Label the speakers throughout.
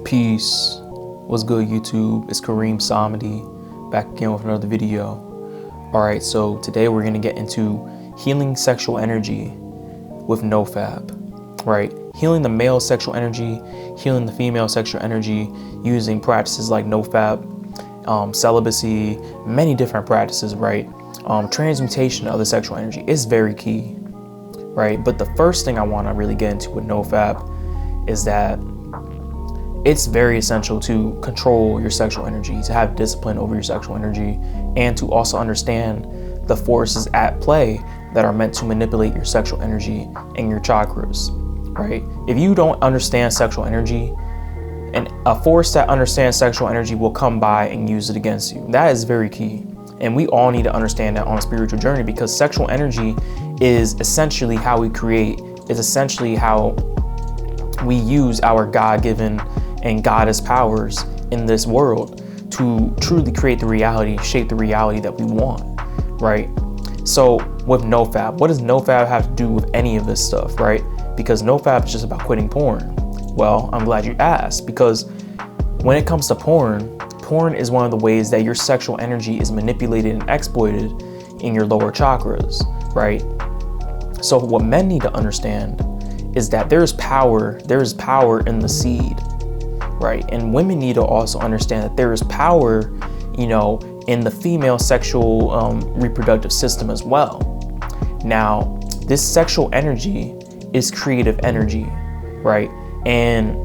Speaker 1: Peace. What's good, YouTube? It's Kareem Samadi back again with another video. Alright, so today we're going to get into healing sexual energy with NoFap. Right? Healing the male sexual energy, healing the female sexual energy using practices like NoFap, celibacy, many different practices, right? Transmutation of the sexual energy is very key, right? But the first thing I want to really get into with NoFap is that it's very essential to control your sexual energy, to have discipline over your sexual energy, and to also understand the forces at play that are meant to manipulate your sexual energy and your chakras, right? If you don't understand sexual energy, and a force that understands sexual energy will come by and use it against you. That is very key. And we all need to understand that on a spiritual journey, because sexual energy is essentially how we create, is essentially how we use our God-given and goddess powers in this world to truly create the reality, shape the reality that we want, right? So with NoFap, what does NoFap have to do with any of this stuff, right? Because NoFap is just about quitting porn. Well, I'm glad you asked, because when it comes to porn is one of the ways that your sexual energy is manipulated and exploited in your lower chakras, right? So what men need to understand is that there's power in the seed, right? And women need to also understand that there is power, in the female sexual reproductive system as well. Now, this sexual energy is creative energy, right? And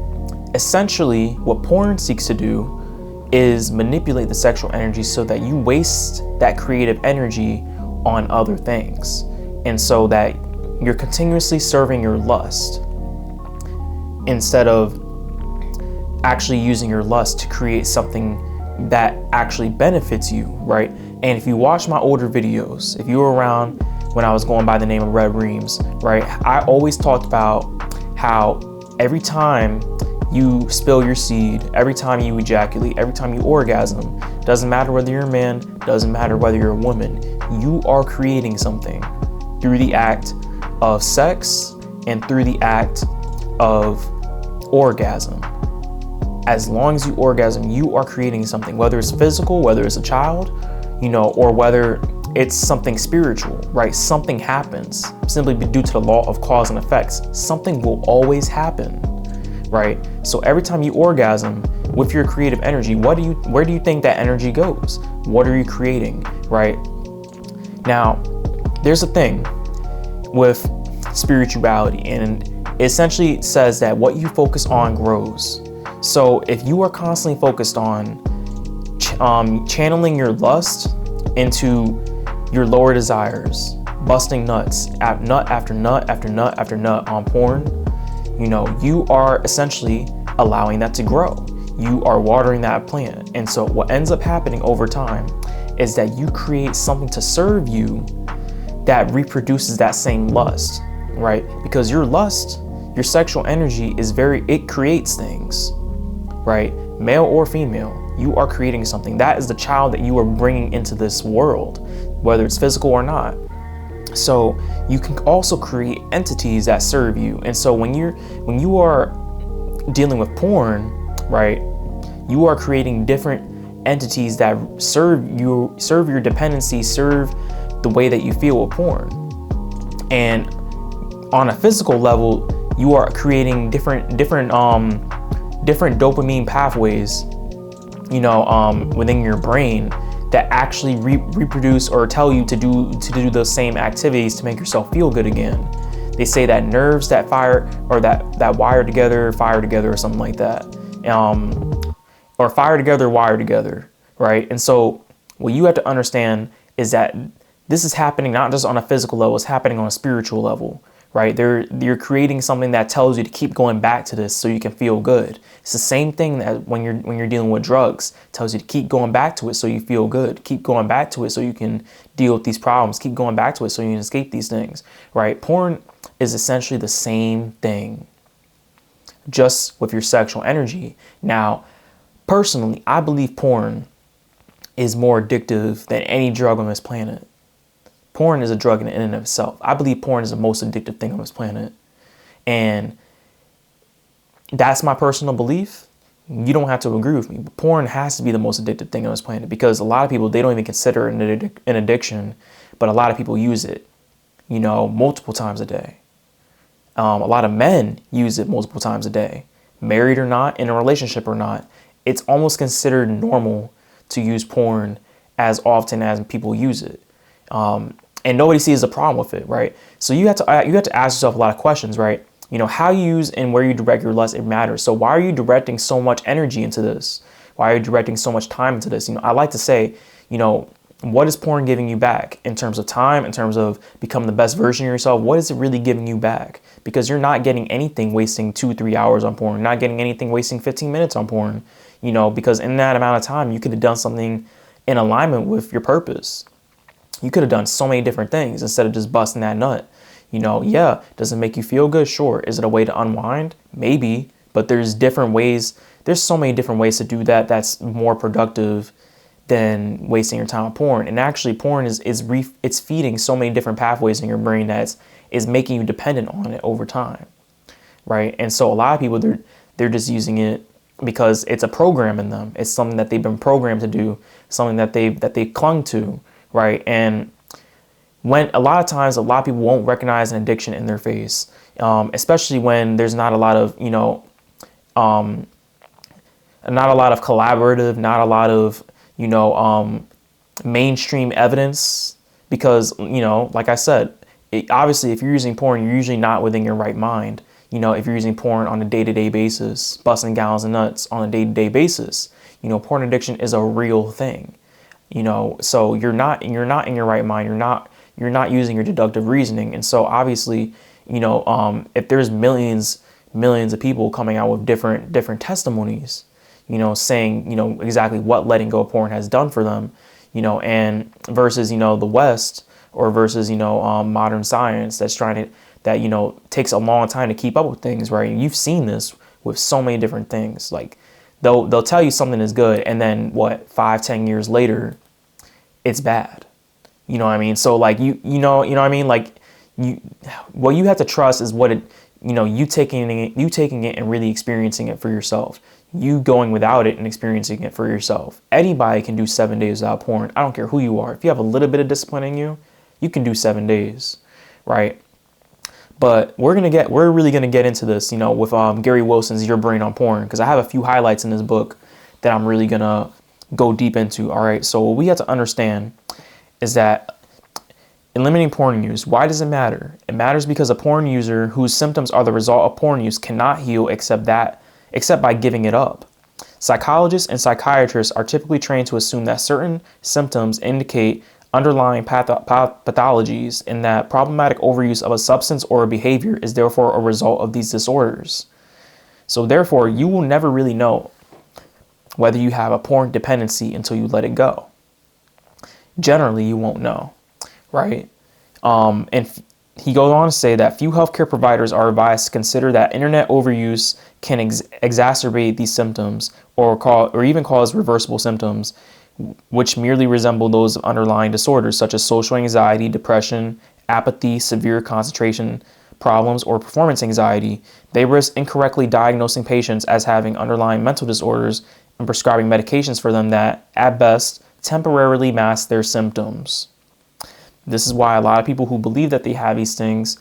Speaker 1: essentially what porn seeks to do is manipulate the sexual energy so that you waste that creative energy on other things. And so that you're continuously serving your lust instead of actually using your lust to create something that actually benefits you, right? And if you watch my older videos, if you were around when I was going by the name of Red Reams, right? I always talked about how every time you spill your seed, every time you ejaculate, every time you orgasm, doesn't matter whether you're a man, doesn't matter whether you're a woman, you are creating something through the act of sex and through the act of orgasm. As long as you orgasm, you are creating something, whether it's physical, whether it's a child, or whether it's something spiritual, right? Something happens simply due to the law of cause and effects. Something will always happen, right? So every time you orgasm with your creative energy, where do you think that energy goes? What are you creating, right? Now, there's a thing with spirituality, and it essentially says that what you focus on grows. So if you are constantly focused on channeling your lust into your lower desires, busting nuts, nut after nut after nut after nut on porn, you are essentially allowing that to grow. You are watering that plant. And so what ends up happening over time is that you create something to serve you that reproduces that same lust, right? Because your lust, your sexual energy it creates things, right? Male or female, you are creating something. That is the child that you are bringing into this world, whether it's physical or not. So you can also create entities that serve you. And so when you are dealing with porn, right, you are creating different entities that serve your dependency, serve the way that you feel with porn. And on a physical level, you are creating different dopamine pathways, within your brain that actually reproduce or tell you to do those same activities to make yourself feel good again. They say that nerves that fire or that wire together, or something like that, or fire together, wire together, right? And so what you have to understand is that this is happening not just on a physical level, it's happening on a spiritual level, right? You're creating something that tells you to keep going back to this so you can feel good. It's the same thing that when you're dealing with drugs, it tells you to keep going back to it so you feel good. Keep going back to it so you can deal with these problems. Keep going back to it so you can escape these things, right? Porn is essentially the same thing, just with your sexual energy. Now, personally, I believe porn is more addictive than any drug on this planet. Porn is a drug in and of itself. I believe porn is the most addictive thing on this planet. And that's my personal belief. You don't have to agree with me, but porn has to be the most addictive thing on this planet, because a lot of people, they don't even consider it an addiction, but a lot of people use it, multiple times a day. A lot of men use it multiple times a day, married or not, in a relationship or not. It's almost considered normal to use porn as often as people use it. And nobody sees a problem with it, right? So you have to ask yourself a lot of questions, right? How you use and where you direct your lust, it matters. So why are you directing so much energy into this? Why are you directing so much time into this? I like to say, what is porn giving you back in terms of time, in terms of becoming the best version of yourself? What is it really giving you back? Because you're not getting anything wasting 2-3 hours on porn. You're not getting anything wasting 15 minutes on porn, because in that amount of time, you could have done something in alignment with your purpose. You could have done so many different things instead of just busting that nut. Yeah, does it make you feel good? Sure. Is it a way to unwind? Maybe, but there's different ways. There's so many different ways to do that that's more productive than wasting your time on porn. And actually, porn it's feeding so many different pathways in your brain that is making you dependent on it over time, right? And so a lot of people, they're just using it because it's a program in them. It's something that they've been programmed to do, something that they clung to, right? And when a lot of people won't recognize an addiction in their face, especially when there's not a lot of collaborative, not a lot of mainstream evidence, because like I said, obviously if you're using porn, you're usually not within your right mind. If you're using porn on a day-to-day basis, busting gallons of nuts on a day-to-day basis, porn addiction is a real thing. So you're not in your right mind. You're not using your deductive reasoning. And so obviously, if there's millions of people coming out with different testimonies, saying, exactly what letting go of porn has done for them, and versus, the West, or versus, modern science that takes a long time to keep up with things, right? And you've seen this with so many different things. Like they'll tell you something is good, and then 5-10 years later, it's bad. You know what I mean? So like, you know what I mean? Like what you have to trust is what it, you taking it and really experiencing it for yourself. You going without it and experiencing it for yourself. Anybody can do 7 days without porn. I don't care who you are. If you have a little bit of discipline in you, you can do 7 days, right? But we're really gonna get into this, with Gary Wilson's Your Brain on Porn, because I have a few highlights in this book that I'm really gonna go deep into. All right. So what we have to understand is that eliminating porn use, why does it matter? It matters because a porn user whose symptoms are the result of porn use cannot heal except by giving it up. Psychologists and psychiatrists are typically trained to assume that certain symptoms indicate underlying pathologies, and that problematic overuse of a substance or a behavior is therefore a result of these disorders. So therefore, you will never really know whether you have a porn dependency until you let it go. Generally, you won't know, right? And he goes on to say that few healthcare providers are advised to consider that internet overuse can exacerbate these symptoms or even cause reversible symptoms, which merely resemble those of underlying disorders such as social anxiety, depression, apathy, severe concentration problems, or performance anxiety. They risk incorrectly diagnosing patients as having underlying mental disorders and prescribing medications for them that, at best, temporarily mask their symptoms. This is why a lot of people who believe that they have these things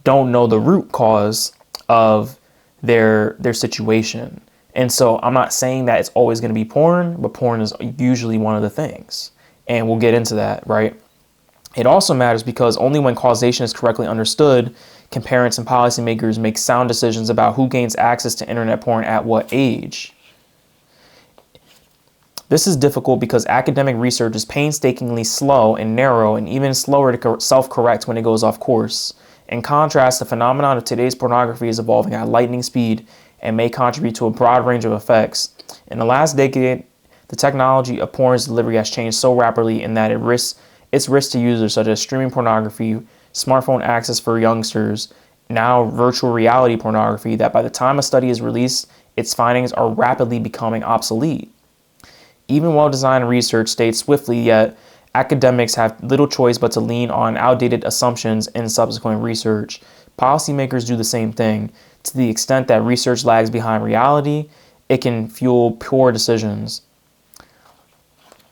Speaker 1: don't know the root cause of their situation. And so I'm not saying that it's always going to be porn, but porn is usually one of the things. And we'll get into that, right? It also matters because only when causation is correctly understood can parents and policymakers make sound decisions about who gains access to internet porn at what age. This is difficult because academic research is painstakingly slow and narrow, and even slower to self-correct when it goes off course. In contrast, the phenomenon of today's pornography is evolving at lightning speed and may contribute to a broad range of effects. In the last decade, the technology of porn's delivery has changed so rapidly in that its risk to users such as streaming pornography, smartphone access for youngsters, now virtual reality pornography, that by the time a study is released, its findings are rapidly becoming obsolete. Even well-designed research states swiftly, yet academics have little choice but to lean on outdated assumptions in subsequent research. Policymakers do the same thing. To the extent that research lags behind reality, it can fuel poor decisions.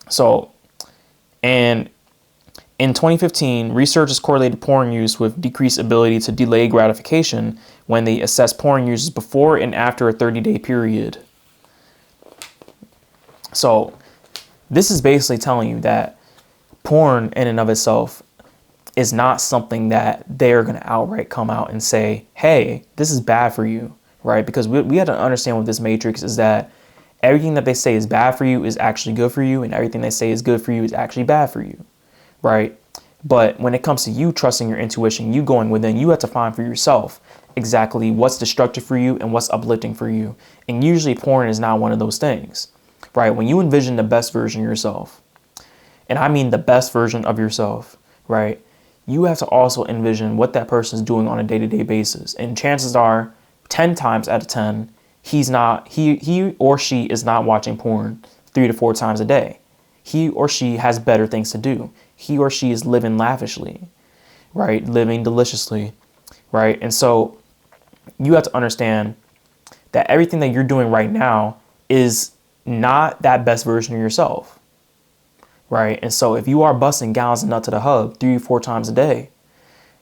Speaker 1: So, and in 2015, researchers correlated porn use with decreased ability to delay gratification when they assessed porn users before and after a 30-day period. So this is basically telling you that porn in and of itself is not something that they're going to outright come out and say, hey, this is bad for you, right? Because we have to understand with this matrix is that everything that they say is bad for you is actually good for you, and everything they say is good for you is actually bad for you, right? But when it comes to you trusting your intuition, you going within, you have to find for yourself exactly what's destructive for you and what's uplifting for you. And usually porn is not one of those things, right? When you envision the best version of yourself, and I mean the best version of yourself, right? You have to also envision what that person is doing on a day-to-day basis. And chances are 10 times out of 10, he or she is not watching porn 3 to 4 times a day. He or she has better things to do. He or she is living lavishly, right? Living deliciously, right? And so you have to understand that everything that you're doing right now is not that best version of yourself, right? And so if you are busting gallons of nut to the hub 3 or 4 times a day,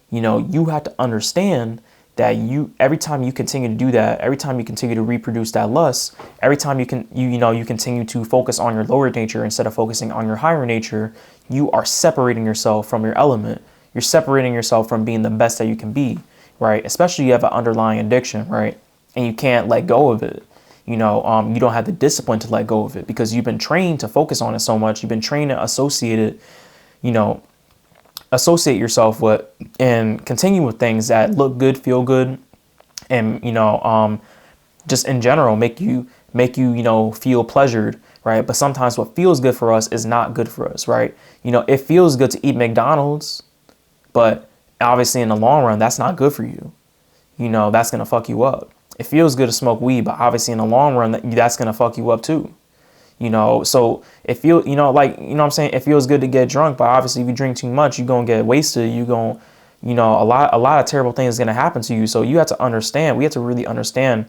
Speaker 1: you know, you have to understand that every time you continue to do that, every time you continue to reproduce that lust, every time you continue to focus on your lower nature instead of focusing on your higher nature, you are separating yourself from your element. You're separating yourself from being the best that you can be, right? Especially you have an underlying addiction, right? And you can't let go of it. You don't have the discipline to let go of it because you've been trained to focus on it so much. You've been trained to associate yourself with and continue with things that look good, feel good, and just in general make you feel pleasured, right? But sometimes what feels good for us is not good for us, right? It feels good to eat McDonald's, but obviously in the long run that's not good for you. That's gonna fuck you up. It feels good to smoke weed, but obviously in the long run that's gonna fuck you up too. So it feels, what I'm saying? It feels good to get drunk, but obviously if you drink too much, you're going to get wasted. You're going, a lot of terrible things is going to happen to you. So we have to really understand,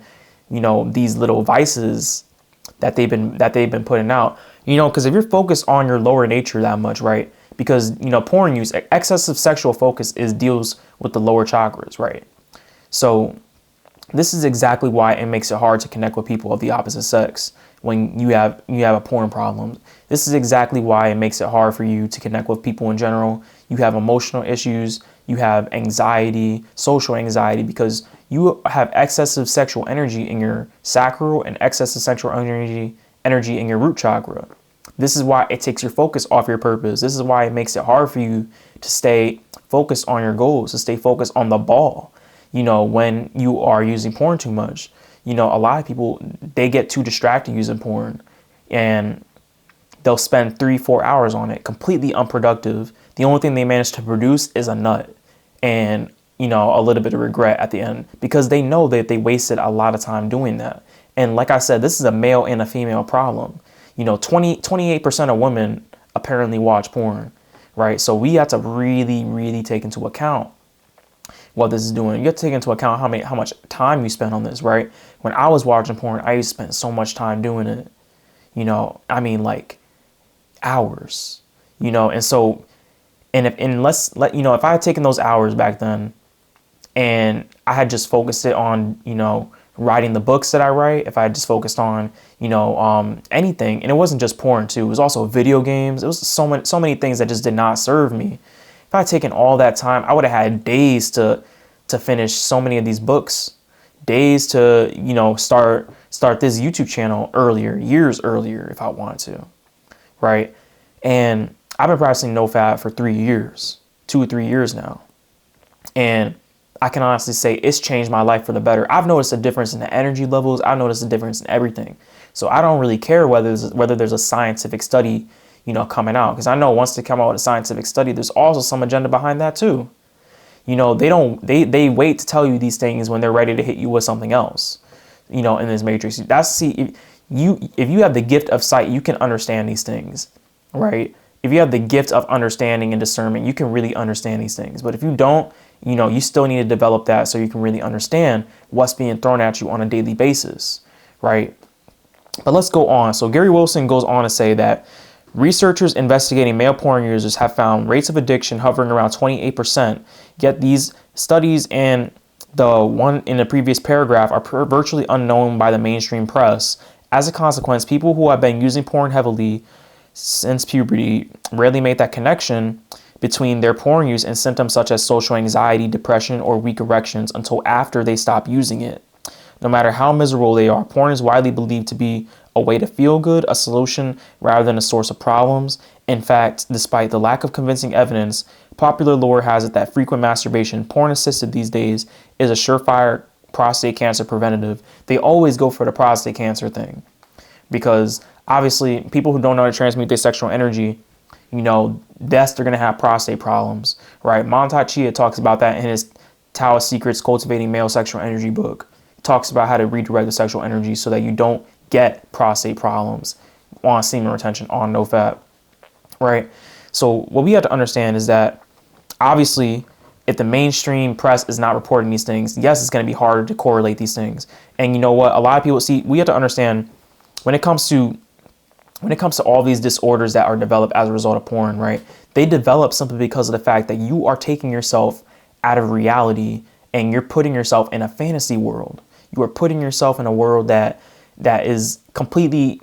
Speaker 1: these little vices that they've been putting out, because if you're focused on your lower nature that much, right? Because, porn use, excessive sexual focus deals with the lower chakras, right? So this is exactly why it makes it hard to connect with people of the opposite sex when you have a porn problem. This is exactly why it makes it hard for you to connect with people in general. You have emotional issues, you have anxiety, social anxiety, because you have excessive sexual energy in your sacral and excessive sexual energy in your root chakra. This is why it takes your focus off your purpose. This is why it makes it hard for you to stay focused on your goals, to stay focused on the ball, when you are using porn too much. A lot of people, they get too distracted using porn and they'll spend 3-4 hours on it, completely unproductive. The only thing they manage to produce is a nut and, a little bit of regret at the end because they know that they wasted a lot of time doing that. And like I said, this is a male and a female problem. 28% of women apparently watch porn, right? So we have to really, really take into account what this is doing. You have to take into account how much time you spend on this, right? When I was watching porn, I used to spend so much time doing it. Like hours. And so, if I had taken those hours back then, and I had just focused it on, writing the books that I write, if I had just focused on, anything, and it wasn't just porn too, it was also video games. It was so many things that just did not serve me. If I had taken all that time, I would have had days to finish so many of these books, days to, start this YouTube channel years earlier if I wanted to, right? And I've been practicing NoFap for 3 years, 2 or 3 years now. And I can honestly say it's changed my life for the better. I've noticed a difference in the energy levels. I've noticed a difference in everything. So I don't really care whether there's a scientific study coming out. Because I know once they come out with a scientific study, there's also some agenda behind that too. They wait to tell you these things when they're ready to hit you with something else, in this matrix. If you have the gift of sight, you can understand these things, right? If you have the gift of understanding and discernment, you can really understand these things. But if you don't, you still need to develop that so you can really understand what's being thrown at you on a daily basis, right? But let's go on. So Gary Wilson goes on to say that researchers investigating male porn users have found rates of addiction hovering around 28%. Yet these studies and the one in the previous paragraph are virtually unknown by the mainstream press. As a consequence, people who have been using porn heavily since puberty rarely make that connection between their porn use and symptoms such as social anxiety, depression, or weak erections until after they stop using it. No matter how miserable they are, porn is widely believed to be a way to feel good, a solution rather than a source of problems. In fact, despite the lack of convincing evidence, popular lore has it that frequent masturbation, porn assisted these days, is a surefire prostate cancer preventative. They always go for the prostate cancer thing because obviously people who don't know how to transmute their sexual energy, they're going to have prostate problems, right? Mantak Chia talks about that in his Taoist Secrets Cultivating Male Sexual Energy book. He talks about how to redirect the sexual energy so that you don't get prostate problems on semen retention, on NoFap, right? So what we have to understand is that obviously if the mainstream press is not reporting these things, yes, it's going to be harder to correlate these things. And you know what? A lot of people we have to understand when it comes to all these disorders that are developed as a result of porn, right? They develop simply because of the fact that you are taking yourself out of reality and you're putting yourself in a fantasy world. You are putting yourself in a world that is completely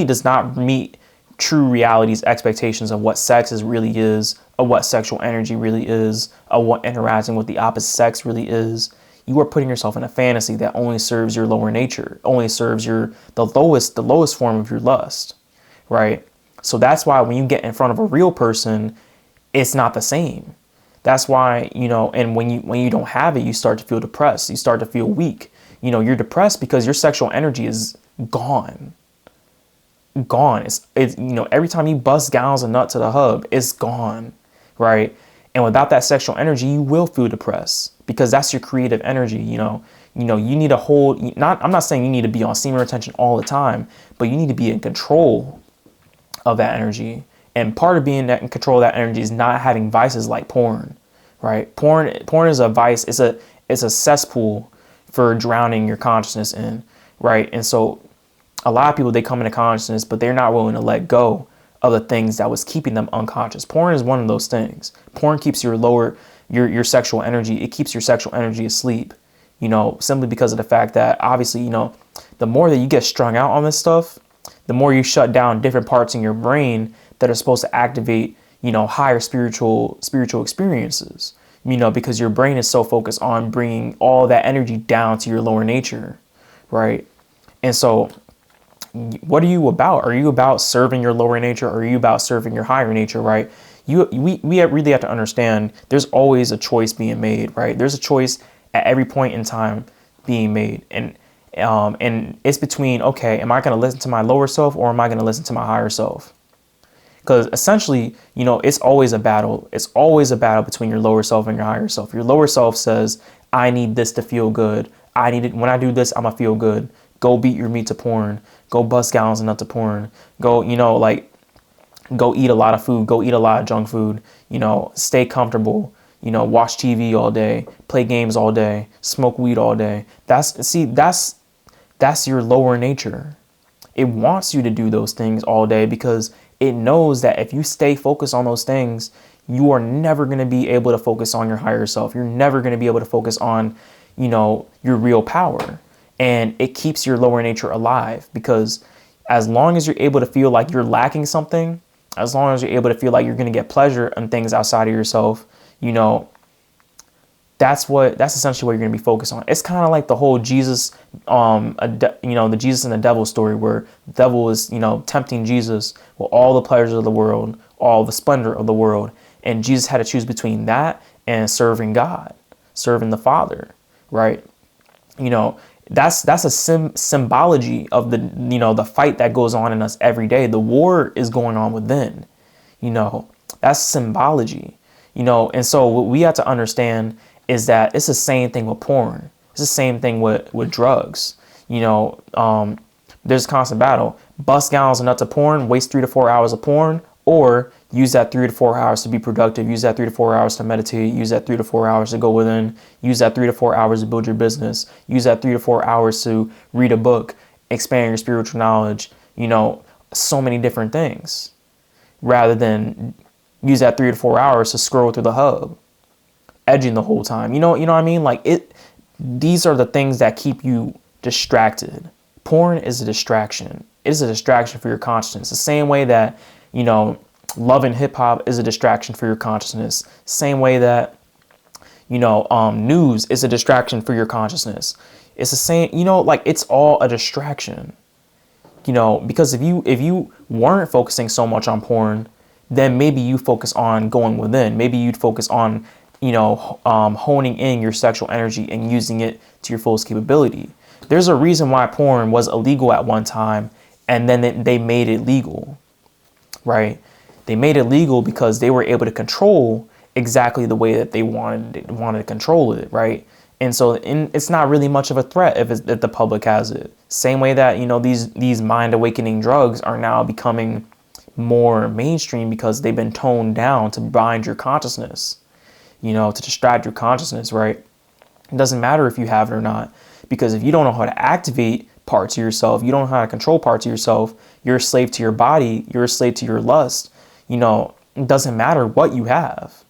Speaker 1: does not meet true reality's expectations of what sex really is, of what sexual energy really is, of what interacting with the opposite sex really is. You are putting yourself in a fantasy that only serves your lower nature, only serves the lowest form of your lust, right? So that's why when you get in front of a real person, it's not the same. That's why, and when you don't have it, you start to feel depressed. You start to feel weak. You're depressed because your sexual energy is gone. It's every time you bust gallons of nut to the hub, it's gone, right? And without that sexual energy, you will feel depressed because that's your creative energy. You need to hold, I'm not saying you need to be on semen retention all the time, but you need to be in control of that energy. And part of being in control of that energy is not having vices like porn, right? Porn is a vice. It's a cesspool for drowning your consciousness in, right? And so a lot of people, they come into consciousness, but they're not willing to let go of the things that was keeping them unconscious. Porn is one of those things. Porn keeps your sexual energy. It keeps your sexual energy asleep, simply because of the fact that obviously, the more that you get strung out on this stuff, the more you shut down different parts in your brain that are supposed to activate, higher spiritual experiences, because your brain is so focused on bringing all that energy down to your lower nature, right? And so what are you about? Are you about serving your lower nature, or are you about serving your higher nature, right? We really have to understand there's always a choice being made, right? There's a choice at every point in time being made. And it's between, okay, am I going to listen to my lower self or am I going to listen to my higher self? Because essentially, it's always a battle. It's always a battle between your lower self and your higher self. Your lower self says, I need this to feel good. I need it. When I do this, I'm going to feel good. Go beat your meat to porn. Go bust gallons of nut to porn. Go, go eat a lot of food. Go eat a lot of junk food. Stay comfortable. Watch TV all day. Play games all day. Smoke weed all day. That's your lower nature. It wants you to do those things all day because it knows that if you stay focused on those things, you are never going to be able to focus on your higher self. You're never going to be able to focus on, your real power. And it keeps your lower nature alive because as long as you're able to feel like you're lacking something, as long as you're able to feel like you're going to get pleasure in things outside of yourself, that's essentially what you're going to be focused on. It's kind of like the whole Jesus, the Jesus and the devil story where the devil is, tempting Jesus with all the pleasures of the world, all the splendor of the world. And Jesus had to choose between that and serving God, serving the Father, right? That's a symbology of the fight that goes on in us every day. The war is going on within, that's symbology, and so what we have to understand is that it's the same thing with porn. It's the same thing with drugs. There's a constant battle. Bust gallons of nuts of porn, waste 3 to 4 hours of porn, or use that 3 to 4 hours to be productive. Use that 3 to 4 hours to meditate. Use that 3 to 4 hours to go within. Use that 3 to 4 hours to build your business. Use that 3 to 4 hours to read a book expand your spiritual knowledge, so many different things, rather than use that 3 to 4 hours to scroll through the hub, edging the whole time. You know what I mean? Like these are the things that keep you distracted. Porn is a distraction. It is a distraction for your consciousness. The same way that, love and hip hop is a distraction for your consciousness. Same way that, news is a distraction for your consciousness. It's the same, like it's all a distraction. Because if you weren't focusing so much on porn, then maybe you focus on going within. Maybe you'd focus on, honing in your sexual energy and using it to your fullest capability. There's a reason why porn was illegal at one time, and then they made it legal, right? They made it legal because they were able to control exactly the way that they wanted to control it, right? And so it's not really much of a threat if the public has it. Same way that, these mind awakening drugs are now becoming more mainstream because they've been toned down to bind your consciousness, to distract your consciousness, right? It doesn't matter if you have it or not, because if you don't know how to activate parts of yourself, you don't know how to control parts of yourself, you're a slave to your body, you're a slave to your lust, it doesn't matter what you have,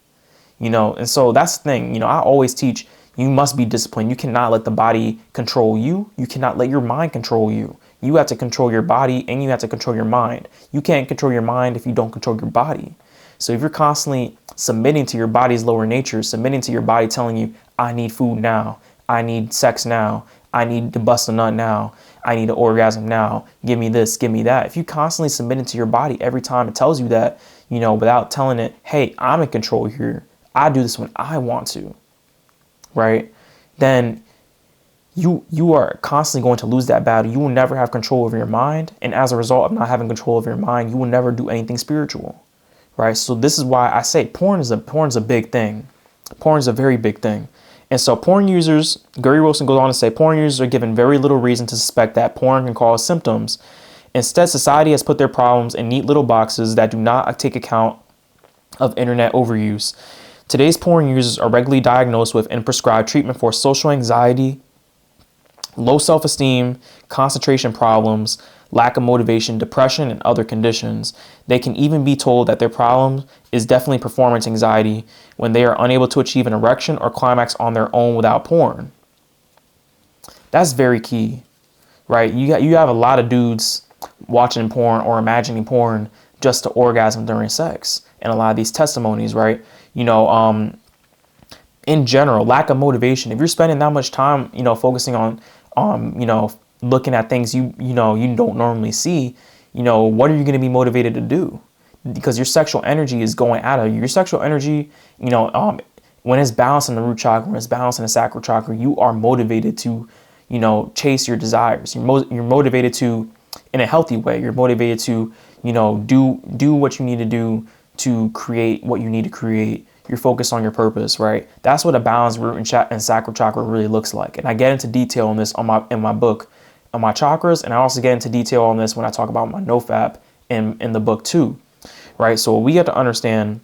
Speaker 1: and so that's the thing, I always teach, you must be disciplined. You cannot let the body control you. You cannot let your mind control you. You have to control your body and you have to control your mind. You can't control your mind if you don't control your body. So if you're constantly submitting to your body's lower nature, submitting to your body telling you, I need food now, I need sex now, I need to bust a nut now, I need an orgasm now, give me this, give me that. If you constantly submit to your body every time it tells you that, without telling it, hey, I'm in control here, I do this when I want to, right? Then you are constantly going to lose that battle. You will never have control over your mind. And as a result of not having control over your mind, you will never do anything spiritual, right? So this is why I say porn is a big thing. Porn is a very big thing. And so porn users, Gary Wilson goes on to say, porn users are given very little reason to suspect that porn can cause symptoms. Instead, society has put their problems in neat little boxes that do not take account of internet overuse. Today's porn users are regularly diagnosed with and prescribed treatment for social anxiety, low self-esteem, concentration problems, lack of motivation, depression, and other conditions. They can even be told that their problem is definitely performance anxiety when they are unable to achieve an erection or climax on their own without porn. That's very key, right? You have a lot of dudes watching porn or imagining porn just to orgasm during sex. And a lot of these testimonies, right? In general, lack of motivation. If you're spending that much time, focusing on looking at things you don't normally see, what are you going to be motivated to do? Because your sexual energy is going out of you. Your sexual energy, when it's balanced in the root chakra, when it's balanced in the sacral chakra, you are motivated to, chase your desires. You're motivated to, in a healthy way, you're motivated to, do what you need to do to create what you need to create. You're focused on your purpose, right? That's what a balanced root and sacral chakra really looks like. And I get into detail on this in my book on my chakras, and I also get into detail on this when I talk about my NoFap in the book too, right? So what we have to understand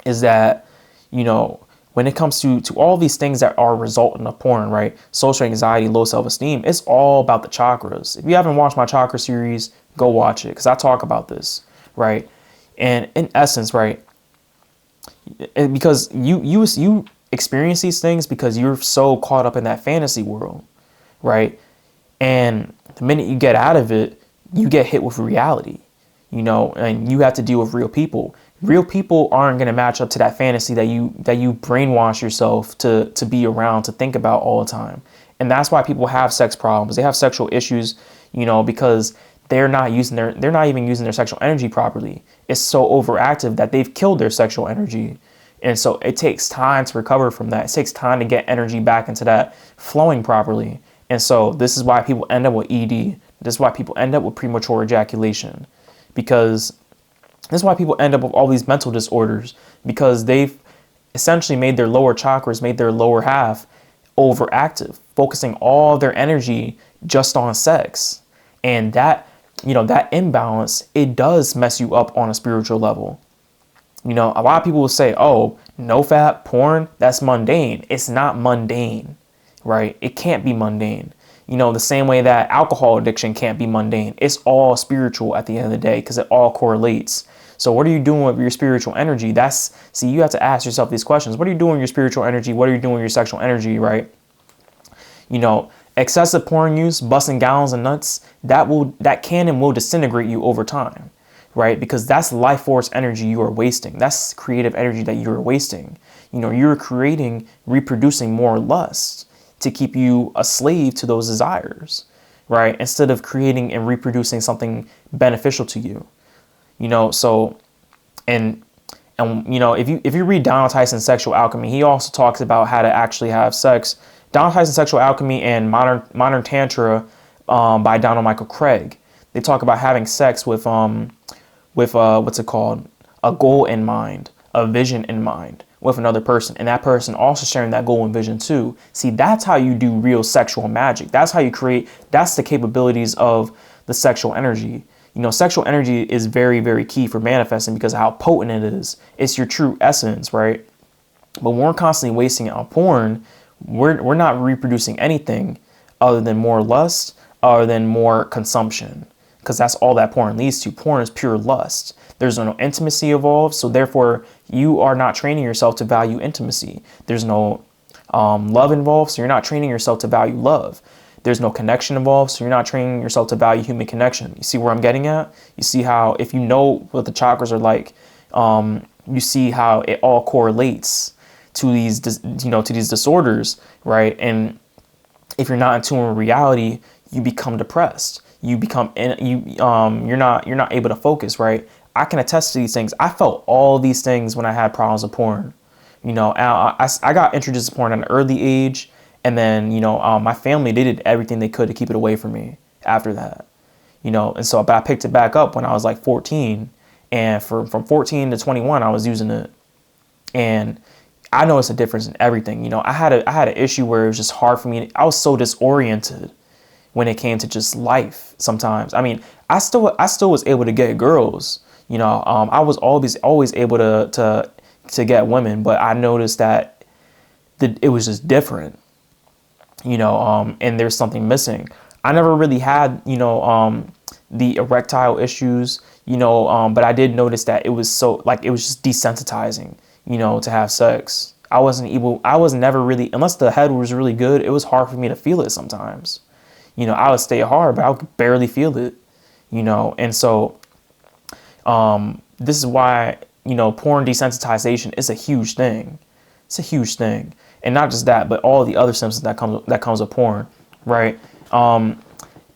Speaker 1: is that, when it comes to all these things that are resulting of porn, right? Social anxiety, low self-esteem, it's all about the chakras. If you haven't watched my chakra series, go watch it because I talk about this, right? And in essence, right, because you experience these things because you're so caught up in that fantasy world, right? And the minute you get out of it, you get hit with reality, and you have to deal with real people. Real people aren't going to match up to that fantasy that you brainwash yourself to be around, to think about all the time. And that's why people have sex problems. They have sexual issues, because they're not even using their sexual energy properly. It's so overactive that they've killed their sexual energy. And so it takes time to recover from that. It takes time to get energy back into that flowing properly. And so this is why people end up with ED. This is why people end up with premature ejaculation, because this is why people end up with all these mental disorders, because they've essentially made their lower chakras, made their lower half overactive, focusing all their energy just on sex. And that, that imbalance, it does mess you up on a spiritual level. A lot of people will say, oh, NoFap, porn, that's mundane. It's not mundane, right? It can't be mundane. You know, the same way that alcohol addiction can't be mundane. It's all spiritual at the end of the day because it all correlates. So what are you doing with your spiritual energy? See, you have to ask yourself these questions. What are you doing with your spiritual energy? What are you doing with your sexual energy, right? You know, excessive porn use, busting gallons of nuts, that can and will disintegrate you over time, right? Because that's life force energy you are wasting. That's creative energy that you are wasting. You know, you're reproducing more lust to keep you a slave to those desires, right? Instead of creating and reproducing something beneficial to you. You know, so and you know, if you read Donald Tyson's Sexual Alchemy, he also talks about how to actually have sex. Donald Tyson's Sexual Alchemy and Modern Tantra by Donald Michael Craig. They talk about having sex with what's it called? A goal in mind, a vision in mind with another person, and that person also sharing that goal and vision too. See, that's how you do real sexual magic. That's how you create, that's the capabilities of the sexual energy. You know, sexual energy is very, very key for manifesting because of how potent it is. It's your true essence, right? But when we're constantly wasting it on porn, we're not reproducing anything other than more lust, other than more consumption, because that's all that porn leads to. Porn is pure lust. There's no intimacy involved, so therefore you are not training yourself to value intimacy. There's no love involved, so you're not training yourself to value love. There's no connection involved, so you're not training yourself to value human connection. You see where I'm getting at? You see how, if you know what the chakras are like, you see how it all correlates to these, to these disorders, right? And if you're not in tune with reality, you become depressed. You're not able to focus, right? I can attest to these things. I felt all these things when I had problems with porn. You know, I got introduced to porn at an early age. And then, my family, they did everything they could to keep it away from me after that, and so, but I picked it back up when I was like 14, and from 14 to 21, I was using it. And I noticed a difference in everything. I had an issue where it was just hard for me. I was so disoriented when it came to just life sometimes. I mean, I still was able to get girls, I was always able to get women, but I noticed that it was just different. And there's something missing. I never really had, the erectile issues, but I did notice that it was it was just desensitizing, to have sex. I was never really, unless the head was really good, it was hard for me to feel it sometimes. I would stay hard, but I could barely feel it, and so, this is why, porn desensitization is a huge thing. It's a huge thing. And not just that, but all the other symptoms that comes with porn, right? And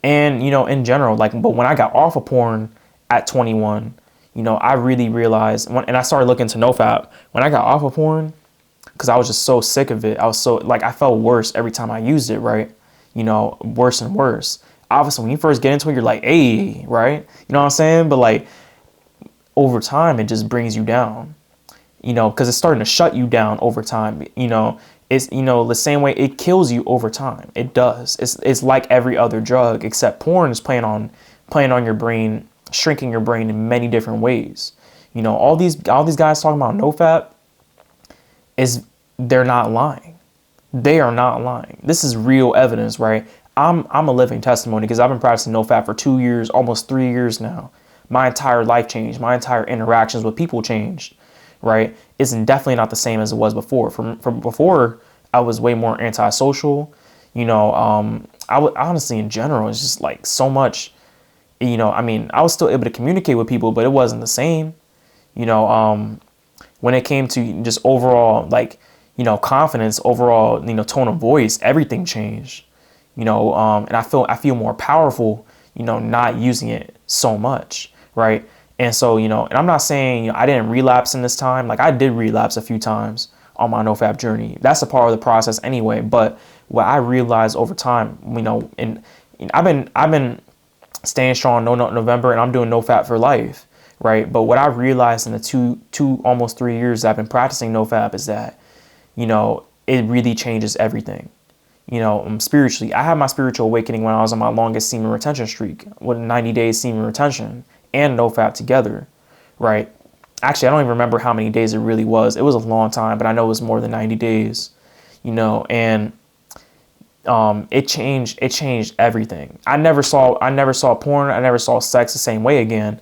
Speaker 1: in general, but when I got off of porn at 21, I really realized, and I started looking into NoFap when I got off of porn, because I was just so sick of it. I was so I felt worse every time I used it, right? Worse and worse. Obviously, when you first get into it, you're like, hey, right? You know what I'm saying? But over time, it just brings you down. Because it's starting to shut you down over time. It's, the same way it kills you over time. It does. It's like every other drug, except porn is playing on your brain, shrinking your brain in many different ways. All these guys talking about NoFap, they're not lying. They are not lying. This is real evidence, right? I'm a living testimony because I've been practicing NoFap for 2 years, almost 3 years now. My entire life changed. My entire interactions with people changed. Right, it's definitely not the same as it was before. From before, I was way more antisocial. I would honestly, in general, it's just so much. I was still able to communicate with people, but it wasn't the same. When it came to just overall, confidence, overall, tone of voice, everything changed. And I feel more powerful. Not using it so much, right? And so, and I'm not saying, I didn't relapse in this time. I did relapse a few times on my NoFap journey. That's a part of the process anyway. But what I realized over time, and I've been staying strong no November, and I'm doing NoFap for life, right? But what I realized in the two almost 3 years that I've been practicing NoFap is that, it really changes everything. Spiritually, I had my spiritual awakening when I was on my longest semen retention streak with 90 days semen retention and NoFap together, right? Actually, I don't even remember how many days it really was. It was a long time, but I know it was more than 90 days, and it changed everything. I never saw porn. I never saw sex the same way again.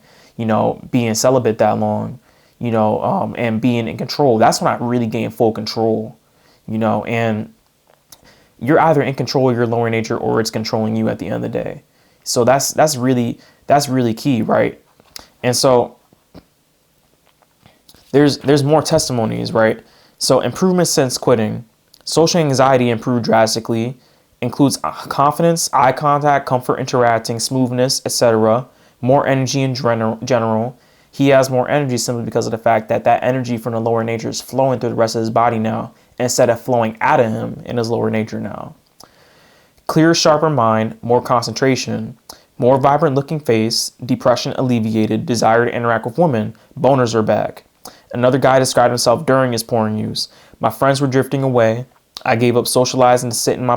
Speaker 1: Being celibate that long, and being in control. That's when I really gained full control, and you're either in control of your lower nature or it's controlling you at the end of the day. So that's really key, right? And so there's more testimonies, right? So improvements since quitting. Social anxiety improved drastically, includes confidence, eye contact, comfort interacting, smoothness, etc. More energy in general. He has more energy simply because of the fact that energy from the lower nature is flowing through the rest of his body now, instead of flowing out of him in his lower nature now. Clearer, sharper mind, more concentration, more vibrant looking face, depression alleviated, desire to interact with women, boners are back. Another guy described himself during his porn use. My friends were drifting away. I gave up socializing to sit in my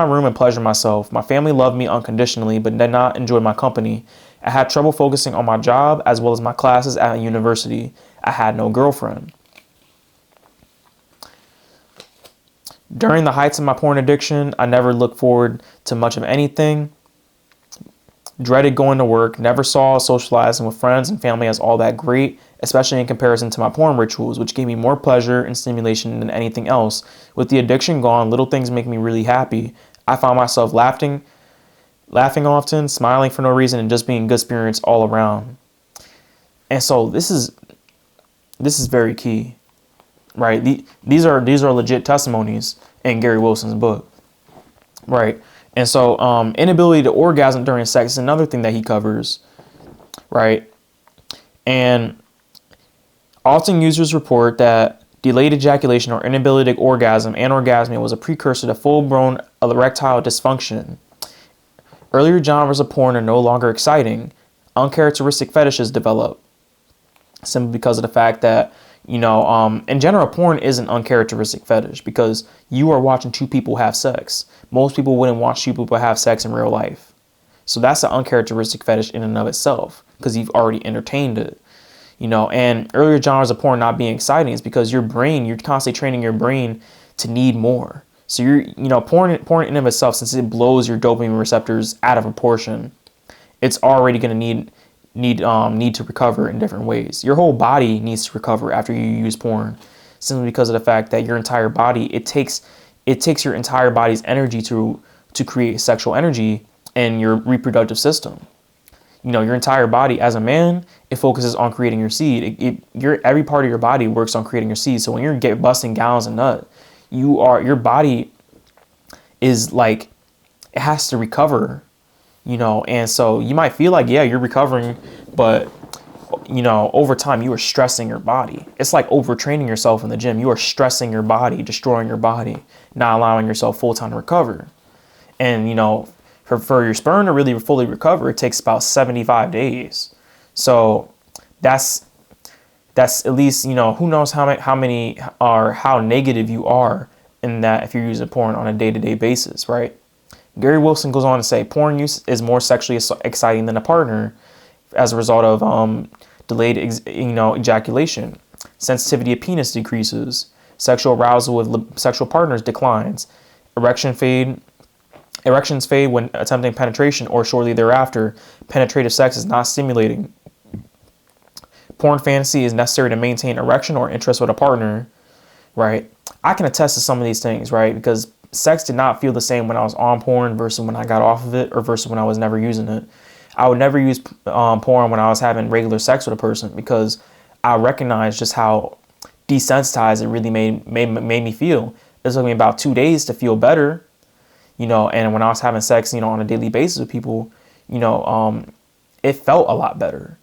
Speaker 1: room and pleasure myself. My family loved me unconditionally, but did not enjoy my company. I had trouble focusing on my job as well as my classes at university. I had no girlfriend. During the heights of my porn addiction, I never looked forward to much of anything. Dreaded going to work, never saw socializing with friends and family as all that great, especially in comparison to my porn rituals, which gave me more pleasure and stimulation than anything else. With the addiction gone, little things make me really happy. I found myself laughing often, smiling for no reason, and just being good spirits all around. And so this is very key, right? These are legit testimonies in Gary Wilson's book, right? And so inability to orgasm during sex is another thing that he covers, right? And often users report that delayed ejaculation or inability to orgasm and orgasmia was a precursor to full-blown erectile dysfunction. Earlier genres of porn are no longer exciting. Uncharacteristic fetishes develop simply because of the fact that, in general, porn is an uncharacteristic fetish because you are watching two people have sex. Most people wouldn't watch two people have sex in real life. So that's an uncharacteristic fetish in and of itself because you've already entertained it. And earlier genres of porn not being exciting is because you're constantly training your brain to need more. So porn in and of itself, since it blows your dopamine receptors out of proportion, it's already going to need to recover in different ways. Your whole body needs to recover after you use porn, simply because of the fact that your entire body, it takes your entire body's energy to create sexual energy in your reproductive system. Your entire body as a man, it focuses on creating your seed. Every part of your body works on creating your seed. So when you're busting gallons of nut, your body is like, it has to recover, and so you might feel like, yeah, you're recovering, but over time you are stressing your body. It's like overtraining yourself in the gym. You are stressing your body, destroying your body, not allowing yourself full time to recover. And for your sperm to really fully recover, it takes about 75 days. So that's at least, who knows how many are, how negative you are in that if you're using porn on a day-to-day basis, right? Gary Wilson goes on to say porn use is more sexually exciting than a partner as a result of delayed ejaculation. Sensitivity of penis decreases. Sexual arousal with sexual partners declines. Erections fade when attempting penetration or shortly thereafter. Penetrative sex is not stimulating. Porn fantasy is necessary to maintain erection or interest with a partner, right? I can attest to some of these things, right? Because sex did not feel the same when I was on porn versus when I got off of it or versus when I was never using it. I would never use porn when I was having regular sex with a person because I recognized just how desensitized it really made me feel. It took me about 2 days to feel better, and when I was having sex, on a daily basis with people, it felt a lot better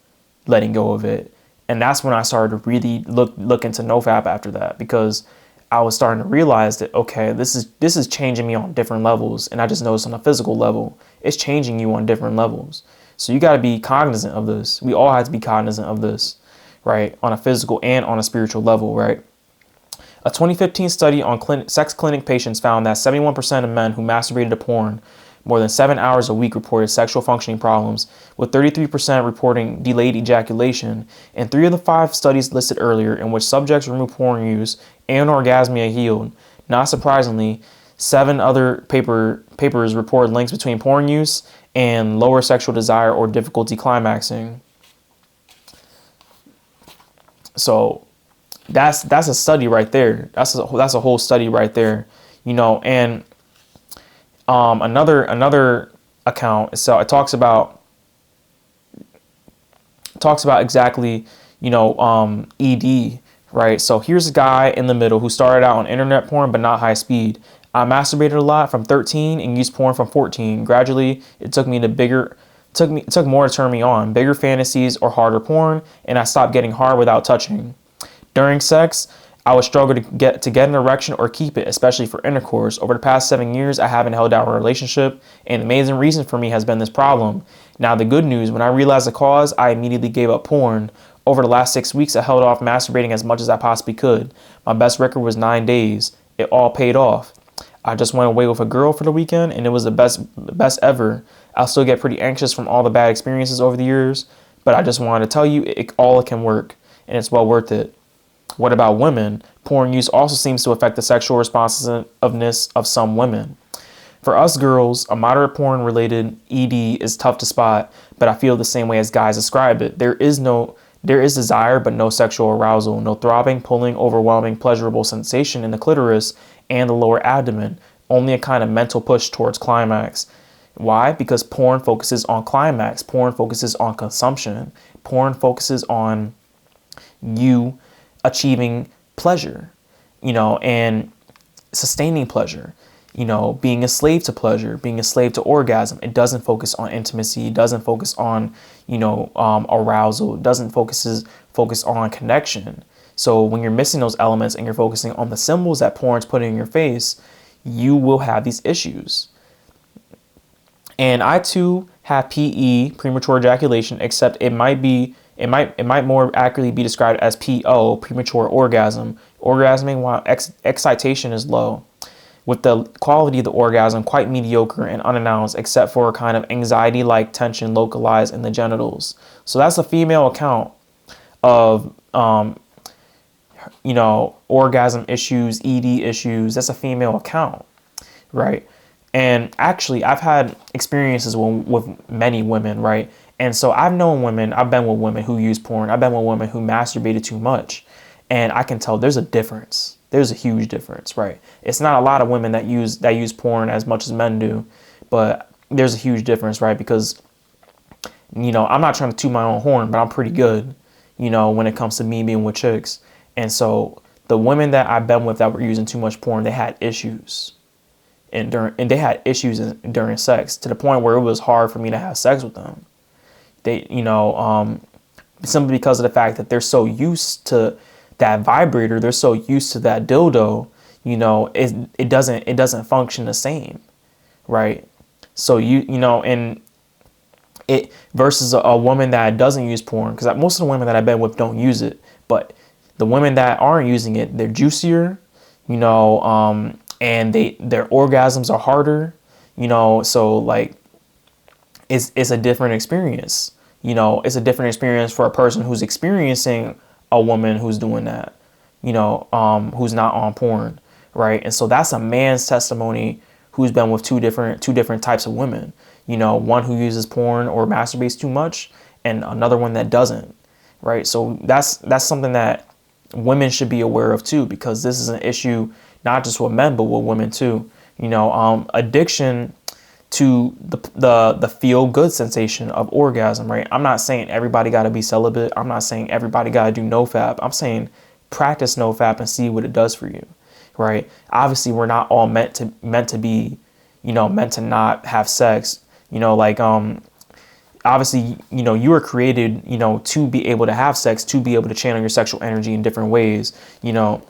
Speaker 1: letting go of it. And that's when I started to really look into NoFap after that, because I was starting to realize that, okay, this is changing me on different levels. And I just noticed on a physical level, it's changing you on different levels. So you got to be cognizant of this. We all have to be cognizant of this, right? On a physical and on a spiritual level, right? A 2015 study on sex clinic patients found that 71% of men who masturbated to porn more than 7 hours a week reported sexual functioning problems, with 33% reporting delayed ejaculation. In 3 of the 5 studies listed earlier, in which subjects removed porn use and orgasmia healed, not surprisingly, 7 other papers report links between porn use and lower sexual desire or difficulty climaxing. So that's a study right there. That's a whole study right there, you know. And another account, so it talks about exactly, you know, ED, right? So here's a guy in the middle who started out on internet porn but not high speed. I masturbated a lot from 13 and used porn from 14. Gradually, it took more to turn me on, bigger fantasies or harder porn, and I stopped getting hard without touching. During sex, I would struggle to get an erection or keep it, especially for intercourse. Over the past 7 years, I haven't held down a relationship, and the amazing reason for me has been this problem. Now, the good news, when I realized the cause, I immediately gave up porn. Over the last 6 weeks, I held off masturbating as much as I possibly could. My best record was 9 days. It all paid off. I just went away with a girl for the weekend, and it was the best ever. I'll still get pretty anxious from all the bad experiences over the years, but I just wanted to tell you it can work, and it's well worth it. What about women? Porn use also seems to affect the sexual responsiveness of some women. For us girls, a moderate porn-related ED is tough to spot, but I feel the same way as guys describe it. There is desire, but no sexual arousal, no throbbing, pulling, overwhelming, pleasurable sensation in the clitoris and the lower abdomen, only a kind of mental push towards climax. Why? Because porn focuses on climax. Porn focuses on consumption. Porn focuses on you achieving pleasure, you know, and sustaining pleasure, you know, being a slave to pleasure, being a slave to orgasm. It doesn't focus on intimacy. It doesn't focus on, you know, arousal. It doesn't focus on connection. So when you're missing those elements and you're focusing on the symbols that porn's putting in your face, you will have these issues. And I too have PE, premature ejaculation, except it might more accurately be described as PO, premature orgasm, orgasming while excitation is low, with the quality of the orgasm quite mediocre and unannounced, except for a kind of anxiety-like tension localized in the genitals. So that's a female account of, you know, orgasm issues, ED issues. That's a female account, right? And actually, I've had experiences with many women, right? And so I've been with women who use porn. I've been with women who masturbated too much. And I can tell there's a difference. There's a huge difference, right? It's not a lot of women that use porn as much as men do, but there's a huge difference, right? Because, you know, I'm not trying to toot my own horn, but I'm pretty good, you know, when it comes to me being with chicks. And so the women that I've been with that were using too much porn, they had issues. And they had issues during sex, to the point where it was hard for me to have sex with them. They, you know, simply because of the fact that they're so used to that vibrator, they're so used to that dildo, you know, it doesn't function the same, right? So you know, and it versus a woman that doesn't use porn, because most of the women that I've been with don't use it, but the women that aren't using it, they're juicier, you know, and their orgasms are harder, you know, so like it's a different experience. You know, it's a different experience for a person who's experiencing a woman who's doing that, you know, who's not on porn, right? And so that's a man's testimony who's been with two different types of women, you know, one who uses porn or masturbates too much and another one that doesn't, right? So that's something that women should be aware of too, because this is an issue not just with men but with women too. You know, addiction to the feel good sensation of orgasm, right? I'm not saying everybody got to be celibate. I'm not saying everybody got to do nofap. I'm saying practice nofap and see what it does for you, right? Obviously, we're not all meant to be, you know, meant to not have sex. You know, like obviously, you know, you were created, you know, to be able to have sex, to be able to channel your sexual energy in different ways. You know,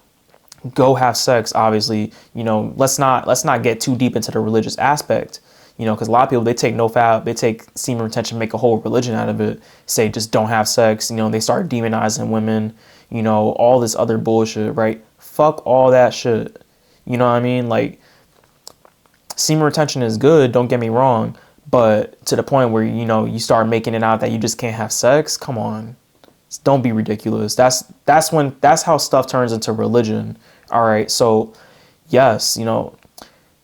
Speaker 1: go have sex. Obviously, you know, let's not get too deep into the religious aspect. You know, because a lot of people, they take nofap, they take semen retention, make a whole religion out of it, say just don't have sex. You know, they start demonizing women, you know, all this other bullshit, right? Fuck all that shit. You know what I mean? Like, semen retention is good, don't get me wrong, but to the point where, you know, you start making it out that you just can't have sex, come on. Don't be ridiculous. That's how stuff turns into religion. All right, so yes, you know,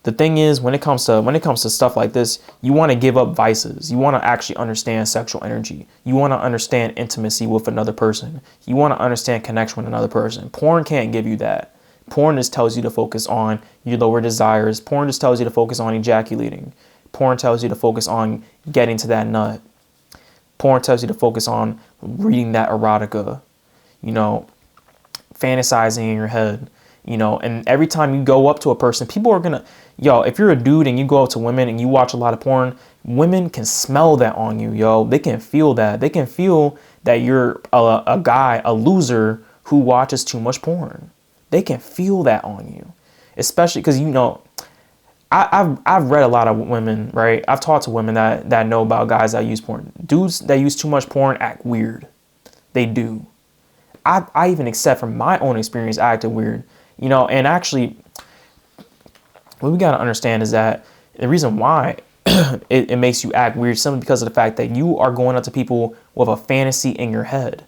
Speaker 1: the thing is, when it comes to stuff like this, you want to give up vices. You want to actually understand sexual energy. You want to understand intimacy with another person. You want to understand connection with another person. Porn can't give you that. Porn just tells you to focus on your lower desires. Porn just tells you to focus on ejaculating. Porn tells you to focus on getting to that nut. Porn tells you to focus on reading that erotica, you know, fantasizing in your head, you know. And every time you go up to a person, people are gonna, yo, if you're a dude and you go up to women and you watch a lot of porn, women can smell that on you, yo. They can feel that. They can feel that you're a guy, a loser who watches too much porn. They can feel that on you, especially because, you know, I've read a lot of women, right? I've talked to women that know about guys that use porn. Dudes that use too much porn act weird. They do. I even accept from my own experience, I acted weird, you know. And actually, what we got to understand is that the reason why it makes you act weird is simply because of the fact that you are going up to people with a fantasy in your head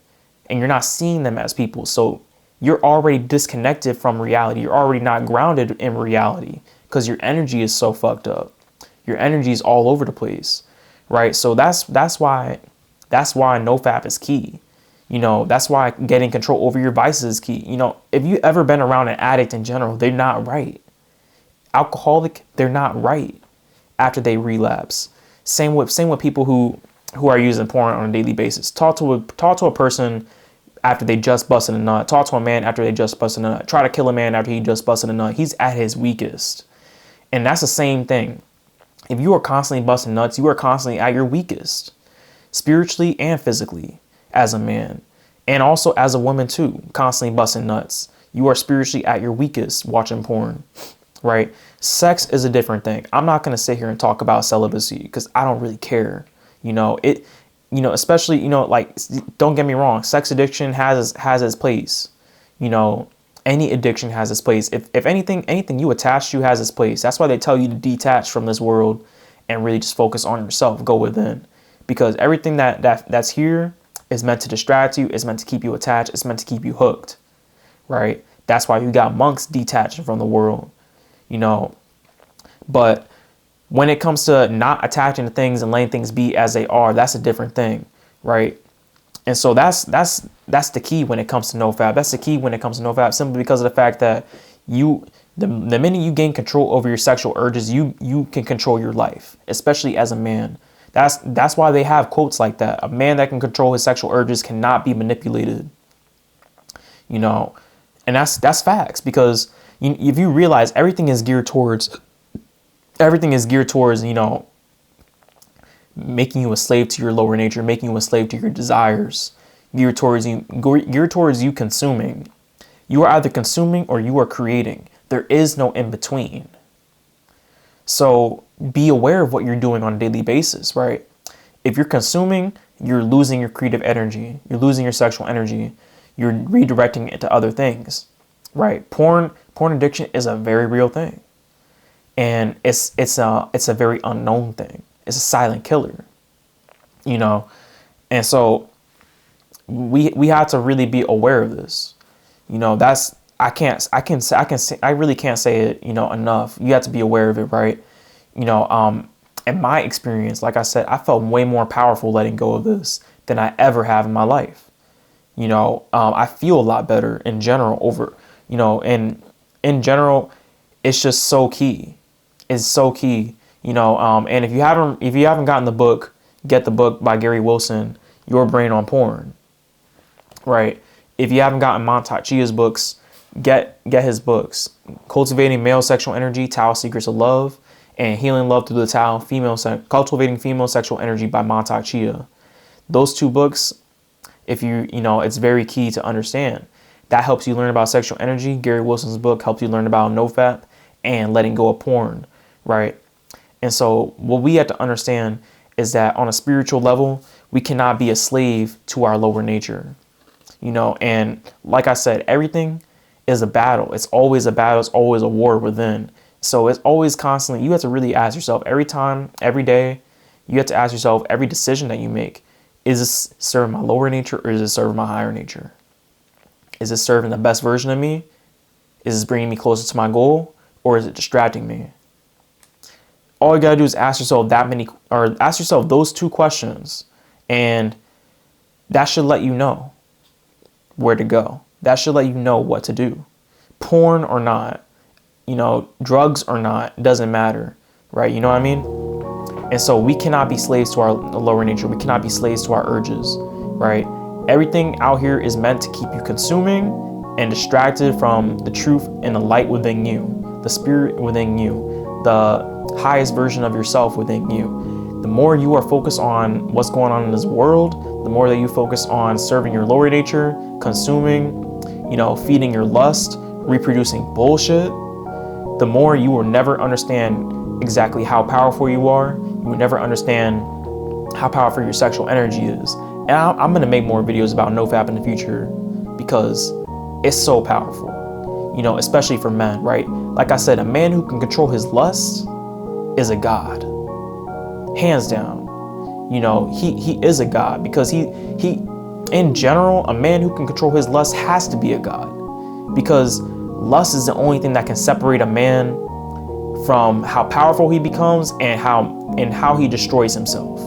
Speaker 1: and you're not seeing them as people. So you're already disconnected from reality. You're already not grounded in reality because your energy is so fucked up. Your energy is all over the place, right? So that's why NoFap is key. You know, that's why getting control over your vices is key. You know, if you ever been around an addict in general, they're not right. Alcoholic, they're not right after they relapse. Same with people who are using porn on a daily basis. Talk to a person after they just busted a nut. Talk to a man after they just busted a nut. Try to kill a man after he just busted a nut. He's at his weakest. And that's the same thing. If you are constantly busting nuts, you are constantly at your weakest, spiritually and physically, as a man. And also as a woman too, constantly busting nuts. You are spiritually at your weakest watching porn, right? Sex is a different thing. I'm not going to sit here and talk about celibacy because I don't really care. You know, especially, you know, like, don't get me wrong. Sex addiction has its place. You know, any addiction has its place. If anything you attach to has its place. That's why they tell you to detach from this world and really just focus on yourself, go within. Because everything that's here is meant to distract you, it's meant to keep you attached, it's meant to keep you hooked, right? That's why you got monks detaching from the world, you know. But when it comes to not attaching to things and letting things be as they are, that's a different thing, right? And so that's the key when it comes to NoFap. That's the key when it comes to NoFap, simply because of the fact that the minute you gain control over your sexual urges, you can control your life, especially as a man. That's why they have quotes like that. A man that can control his sexual urges cannot be manipulated. You know, and that's facts, because if you realize everything is geared towards, you know, making you a slave to your lower nature, making you a slave to your desires, geared towards you consuming. You are either consuming or you are creating. There is no in between. So be aware of what you're doing on a daily basis, right? If you're consuming, you're losing your creative energy. You're losing your sexual energy. You're redirecting it to other things, right? Porn addiction is a very real thing. And it's a very unknown thing. It's a silent killer, you know? And so we have to really be aware of this. You know, I really can't say it, you know, enough. You have to be aware of it, right? You know, in my experience, like I said, I felt way more powerful letting go of this than I ever have in my life. You know, I feel a lot better in general over, you know, and in general, it's just so key. It's so key, you know. And if you haven't gotten the book, get the book by Gary Wilson, Your Brain on Porn, right? If you haven't gotten Montauk Chia's books, get his books, Cultivating Male Sexual Energy, Tao Secrets of Love, and Healing Love Through the Tao, Cultivating Female Sexual Energy by Montauk Chia. Those two books, if you know, it's very key to understand. That helps you learn about sexual energy. Gary Wilson's book helps you learn about NoFap and letting go of porn, right? And so what we have to understand is that on a spiritual level, we cannot be a slave to our lower nature, you know. And like I said, everything is a battle. It's always a battle. It's always a war within. So it's always constantly, you have to really ask yourself every time, every day, you have to ask yourself every decision that you make, is this serving my lower nature or is it serving my higher nature? Is it serving the best version of me? Is this bringing me closer to my goal, or is it distracting me? All you gotta do is ask yourself ask yourself those 2 questions, and that should let you know where to go. That should let you know what to do. Porn or not, drugs or not, doesn't matter, right? You know what I mean? And so we cannot be slaves to our lower nature. We cannot be slaves to our urges, right? Everything out here is meant to keep you consuming and distracted from the truth and the light within you, the spirit within you, the highest version of yourself within you. The more you are focused on what's going on in this world, the more that you focus on serving your lower nature, consuming, feeding your lust, reproducing bullshit, the more you will never understand exactly how powerful you are. You will never understand how powerful your sexual energy is. And I'm going to make more videos about NoFap in the future because it's so powerful, especially for men, right? Like I said, a man who can control his lust is a god, hands down. He is a god because he in general, a man who can control his lust has to be a god, because lust is the only thing that can separate a man from how powerful he becomes and how he destroys himself.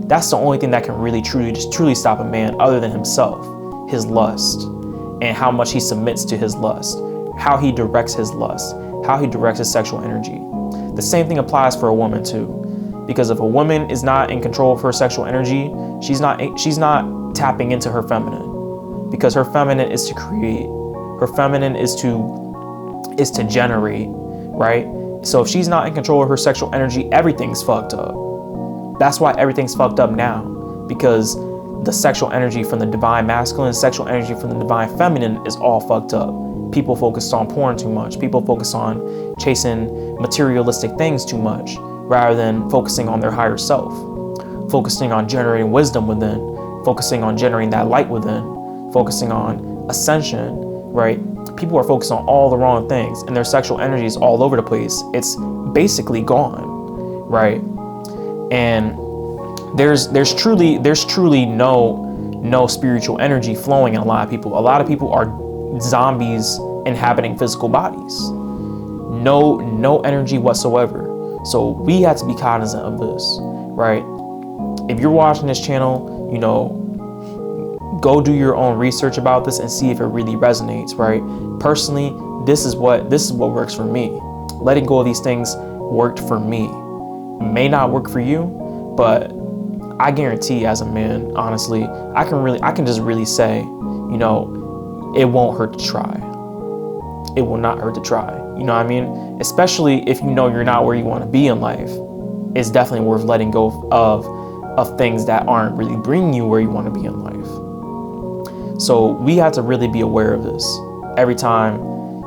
Speaker 1: That's the only thing that can really truly stop a man other than himself, his lust, and how much he submits to his lust, how he directs his lust, how he directs his sexual energy. The same thing applies for a woman too, because if a woman is not in control of her sexual energy, she's not tapping into her feminine, because her feminine is to create, her feminine is to generate, right? So if she's not in control of her sexual energy, everything's fucked up. That's why everything's fucked up now, because the sexual energy from the divine masculine, sexual energy from the divine feminine is all fucked up. People focus on porn too much. People focus on chasing materialistic things too much, rather than focusing on their higher self, focusing on generating wisdom within, focusing on generating that light within, focusing on ascension, right? People are focused on all the wrong things and their sexual energy is all over the place. It's basically gone, right? And there's truly no spiritual energy flowing in a lot of people. A lot of people are zombies inhabiting physical bodies. No energy whatsoever. So we have to be cognizant of this, right? If you're watching this channel, go do your own research about this and see if it really resonates, right? Personally, this is what works for me. Letting go of these things worked for me. It may not work for you, but I guarantee as a man, honestly, I can just really say, it won't hurt to try. It will not hurt to try. You know what I mean? Especially if you're not where you want to be in life. It's definitely worth letting go of things that aren't really bringing you where you want to be in life. So we have to really be aware of this every time,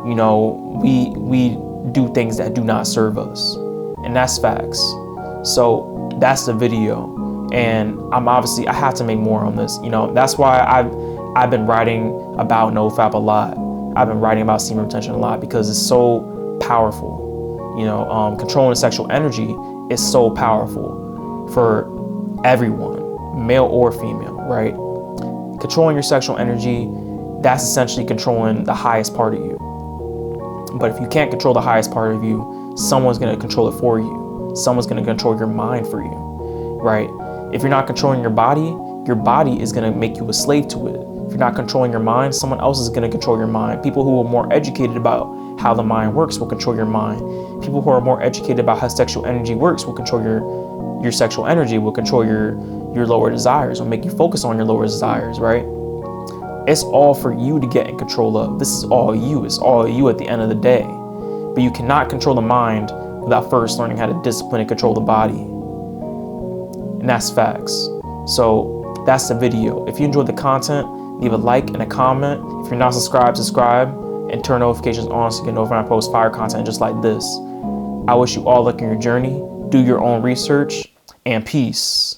Speaker 1: we do things that do not serve us. And that's facts. So that's the video. And I have to make more on this. That's why I've been writing about NoFap a lot. I've been writing about semen retention a lot because it's so powerful. Controlling the sexual energy is so powerful for everyone, male or female, right? Controlling your sexual energy, that's essentially controlling the highest part of you. But if you can't control the highest part of you, someone's going to control it for you. Someone's going to control your mind for you, right? If you're not controlling your body is going to make you a slave to it. If you're not controlling your mind, someone else is going to control your mind. People who are more educated about how the mind works will control your mind. People who are more educated about how sexual energy works will control your sexual energy, will control your lower desires, will make you focus on your lower desires, right? It's all for you to get in control of. This is all you. It's all you at the end of the day. But you cannot control the mind without first learning how to discipline and control the body. And that's facts. So that's the video. If you enjoyed the content, leave a like and a comment. If you're not subscribed, subscribe and turn notifications on so you can know if I post fire content just like this. I wish you all luck in your journey. Do your own research and peace.